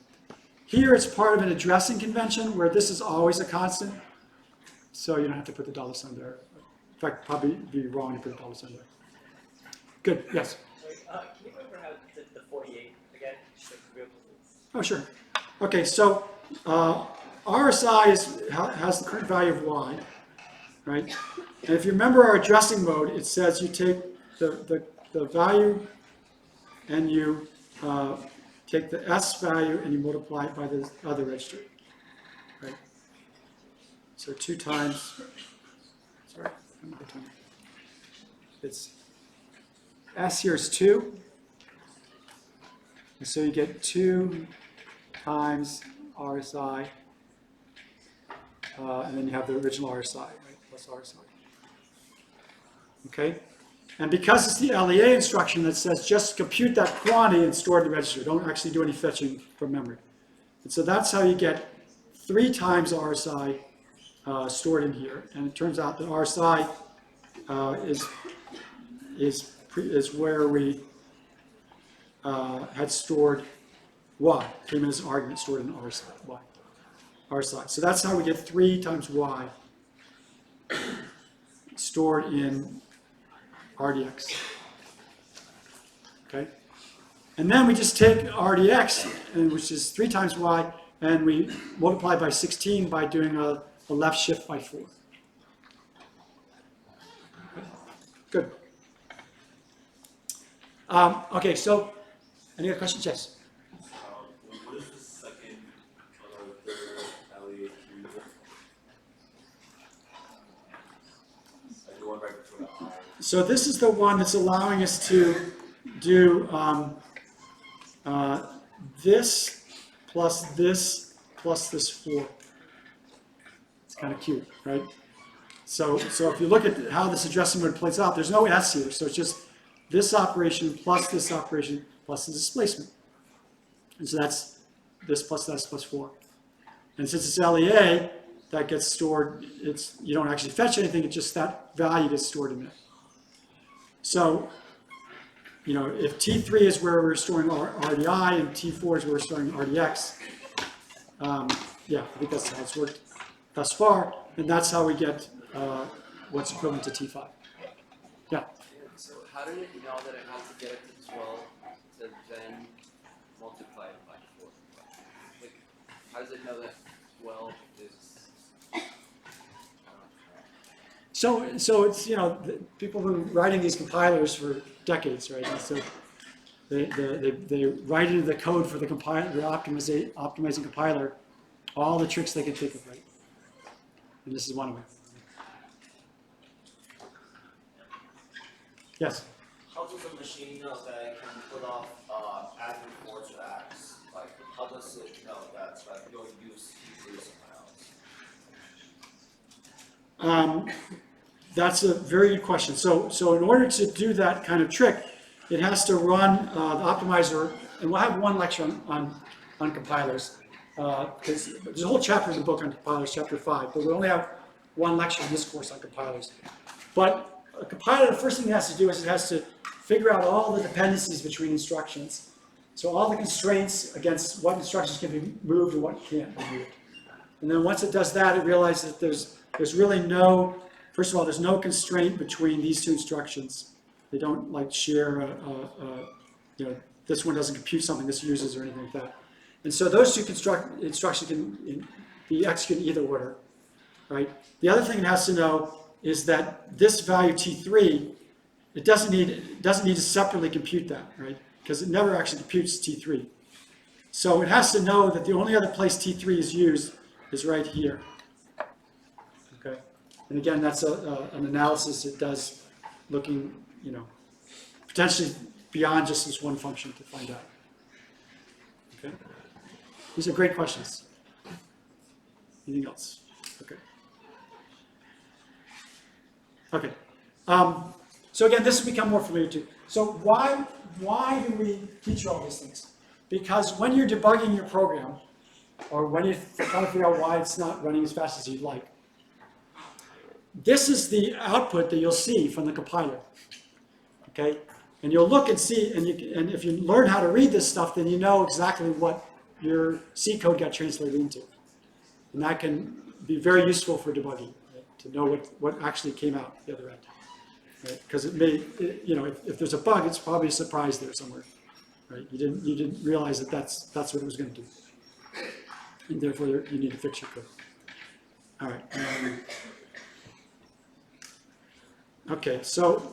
Here it's part of an addressing convention where this is always a constant. So you don't have to put the $sign there. In fact, probably be wrong to put the $sign there. Good, yes. Sorry, can you go over how the 48 again? Just like real quick. Oh, sure. Okay, so RSI has the current value of y, right? And if you remember our addressing mode, it says you take the value and you take the S value and you multiply it by the other register, right? So 2 times, sorry, it's S here is 2. And so you get 2 times RSI, and then you have the original RSI, right, plus RSI. Okay? And because it's the LEA instruction that says just compute that quantity and store it in the register, don't actually do any fetching from memory. And so that's how you get 3 times RSI stored in here. And it turns out that RSI is where we had stored y, came in as an argument stored in RSI. So that's how we get 3 times y stored in RDX. Okay? And then we just take RDX, which is 3 times y, and we multiply by 16 by doing a left shift by 4. Okay? Good. Okay, so any other questions? Yes. What is the second or third LEA tree? Like the one right before the I. So this is the one that's allowing us to do this plus this 4. It's kind of cute, right? So if you look at how this addressing mode plays out, there's no S here, so it's just this operation plus this operation plus the displacement. And so that's this plus that plus 4. And since it's LEA, that gets stored, you don't actually fetch anything, it's just that value gets stored in there. So, if T3 is where we're storing RDI and T4 is where we're storing RDX, yeah, I think that's how it's worked thus far, and that's how we get what's equivalent to T5. Yeah. So how did it know that it has to get it to 12 to then multiply it by 4? Like, how does it know that 12 is? So it's, people have been writing these compilers for decades, right? And so they write into the code for the compiler, the optimizing compiler, all the tricks they can think of, right? And this is one of them. Yes? How does the machine know that it can put off adding 4 to X? Like, how does it know that you'll use T3 somewhere else? That's a very good question. So in order to do that kind of trick, it has to run the optimizer, and we'll have one lecture on compilers, because there's a whole chapter in the book on compilers, chapter 5, but we only have one lecture in this course on compilers. But a compiler, the first thing it has to do is it has to figure out all the dependencies between instructions. So all the constraints against what instructions can be moved and what can't be moved. And then once it does that, it realizes that there's really no, first of all, there's no constraint between these two instructions. They don't like share, this one doesn't compute something this uses or anything like that. And so those two instructions can be executed in either order, right? The other thing it has to know is that this value T3, it doesn't need to separately compute that, right? Because it never actually computes T3. So it has to know that the only other place T3 is used is right here. Okay, and again, that's an analysis it does, looking, potentially beyond just this one function to find out. Okay, these are great questions. Anything else? Okay. Okay. So again, this has become more familiar too. So why do we teach you all these things? Because when you're debugging your program, or when you're trying to figure out why it's not running as fast as you'd like, this is the output that you'll see from the compiler. Okay? And you'll look and see, and if you learn how to read this stuff, then you know exactly what your C code got translated into. And that can be very useful for debugging, right? To know what actually came out the other end. Because it may, if there's a bug, it's probably a surprise there somewhere, right? You didn't realize that that's what it was going to do, and therefore you need to fix your code. All right. Okay, so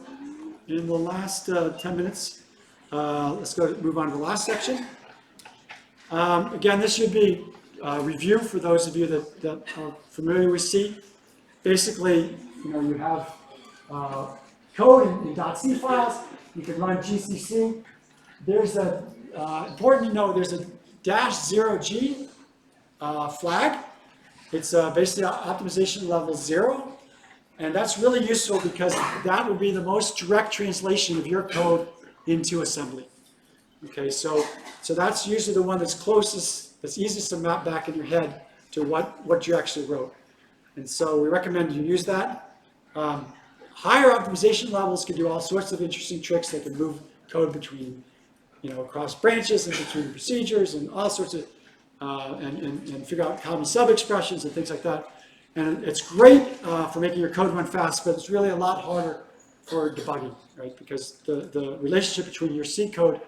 in the last 10 minutes, let's move on to the last section. Again, this should be a review for those of you that are familiar with C. Basically, you have code in .c files. You can run GCC. There's important to know, there's a -0g flag. It's basically optimization level 0. And that's really useful because that will be the most direct translation of your code into assembly. Okay, so that's usually the one that's closest, that's easiest to map back in your head to what you actually wrote. And so we recommend you use that. Higher optimization levels can do all sorts of interesting tricks. They can move code between, across branches and between procedures and all sorts of, and figure out common sub-expressions and things like that. And it's great for making your code run fast, but it's really a lot harder for debugging, right? Because the relationship between your C code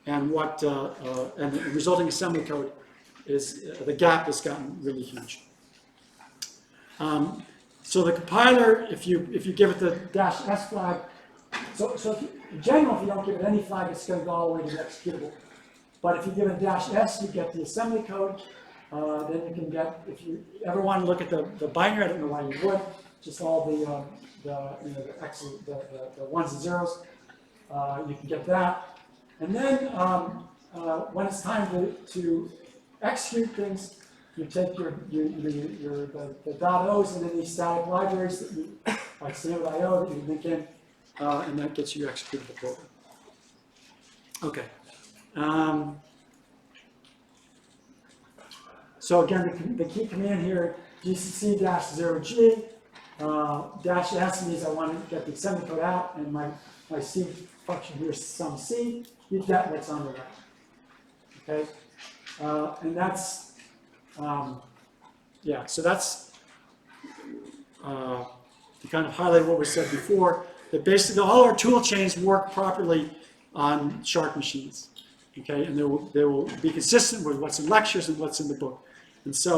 and and the resulting assembly code is, the gap has gotten really huge. So the compiler, if you give it the -s flag, So in general, if you don't give it any flag, it's going to go all the way to the executable. But if you give it a -S, you get the assembly code. Then you can get, if you ever want to look at the binary, I don't know why you would, just all the ones and zeros. You can get that. And then when it's time to execute things, you take the .os and then these static libraries that you, like standard.io, that you link in, and that gets you your executable program. Okay. So again, the key command here, gcc-0g, -s means I want to get the assembly code out, and my C function here is some C, you get what's on the right. Okay? And that's, yeah, so that's to kind of highlight what we said before, that basically all our tool chains work properly on Shark machines. Okay, and they will be consistent with what's in lectures and what's in the book. And so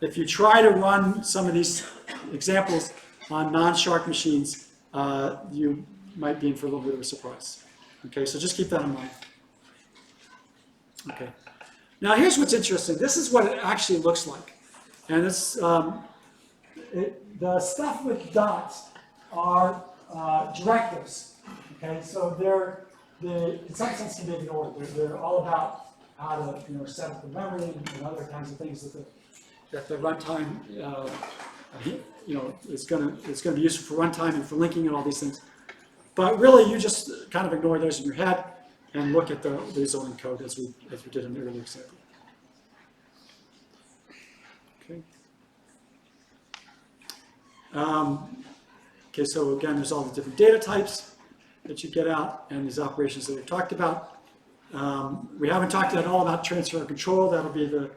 if you try to run some of these examples on non-Shark machines, you might be in for a little bit of a surprise. Okay, so just keep that in mind. Okay. Now here's what's interesting. This is what it actually looks like. And it's, the stuff with dots are directives. Okay, so in some sense can be ignored. They're all about how to set up the memory and other kinds of things that the runtime is going to be useful for runtime and for linking and all these things. But really, you just kind of ignore those in your head and look at the zoning code as we did in the earlier example. Okay. Okay. So again, there's all the different data types that you get out and these operations that we've talked about. We haven't talked at all about transfer and control. That'll be the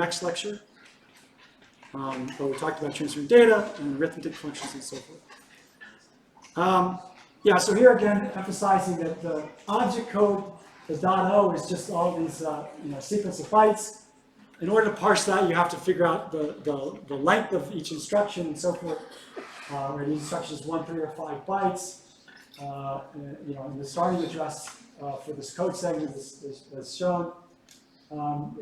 next lecture. But we talked about transferring data and arithmetic functions and so forth. Yeah, so here again, emphasizing that the object code, the .o, is just all these sequence of bytes. In order to parse that, you have to figure out the length of each instruction and so forth. Where the instruction is 1, 3, or 5 bytes. And the starting address for this code segment is shown.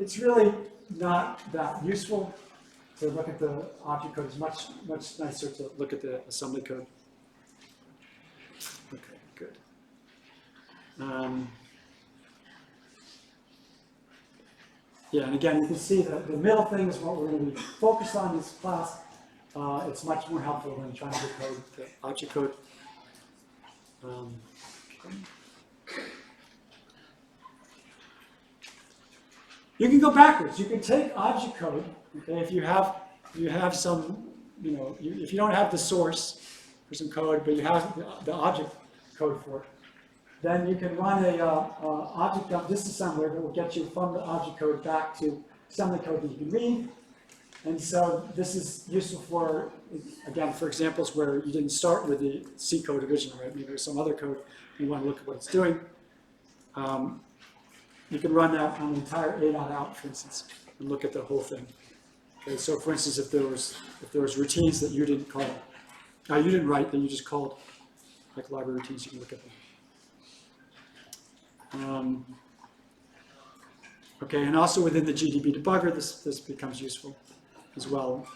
It's really not that useful to look at the object code. It's much nicer to look at the assembly code. Okay, good. Yeah, and again, you can see that the middle thing is what we're going to be focused on in this class. It's much more helpful than trying to decode the object code. You can go backwards. You can take object code. Okay, if you have some, if you don't have the source for some code, but you have the object code for it, then you can run a object disassembler that will get you from the object code back to assembly code that you can read. And so this is useful for, again, for examples where you didn't start with the C code originally, right? Maybe there's some other code, you want to look at what it's doing. You can run that on the entire A.out, for instance, and look at the whole thing. Okay, so for instance, if there was routines that you didn't call, you didn't write, that you just called, like library routines, you can look at them. Okay, and also within the GDB debugger, this becomes useful as well.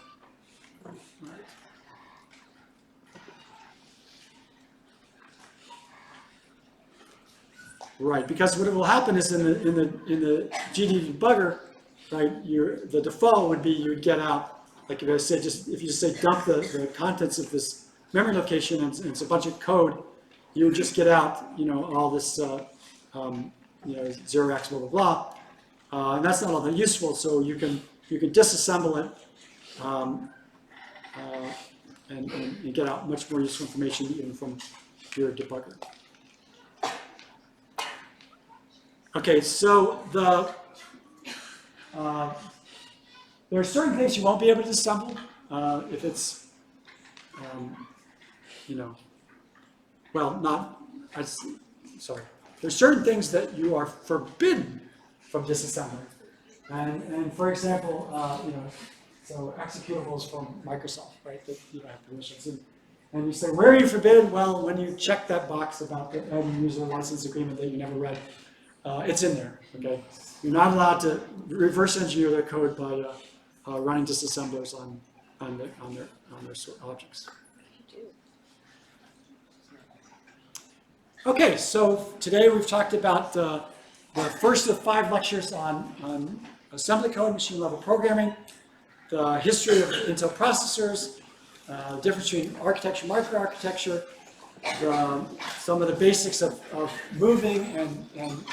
Right, because what will happen is in the GDB debugger, right? The default would be you would get out, like if I said, if you just say dump the contents of this memory location and it's a bunch of code, you would just get out, all this 0x blah blah blah, and that's not all that useful. So you can disassemble it and get out much more useful information even from your debugger. Okay, so there are certain things you won't be able to disassemble if it's, there's certain things that you are forbidden from disassembling. And for example, so executables from Microsoft, right, that you don't have permissions. And you say, where are you forbidden? Well, when you check that box about the end user license agreement that you never read, it's in there, okay? You're not allowed to reverse engineer their code by running disassemblers on their objects. Okay, so today we've talked about the first of 5 lectures on assembly code, machine level programming, the history of Intel processors, the difference between architecture and microarchitecture, some of the basics of moving and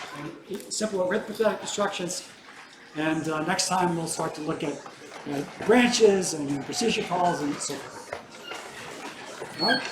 simple arithmetic instructions. And next time we'll start to look at branches and procedure calls and so forth. All right?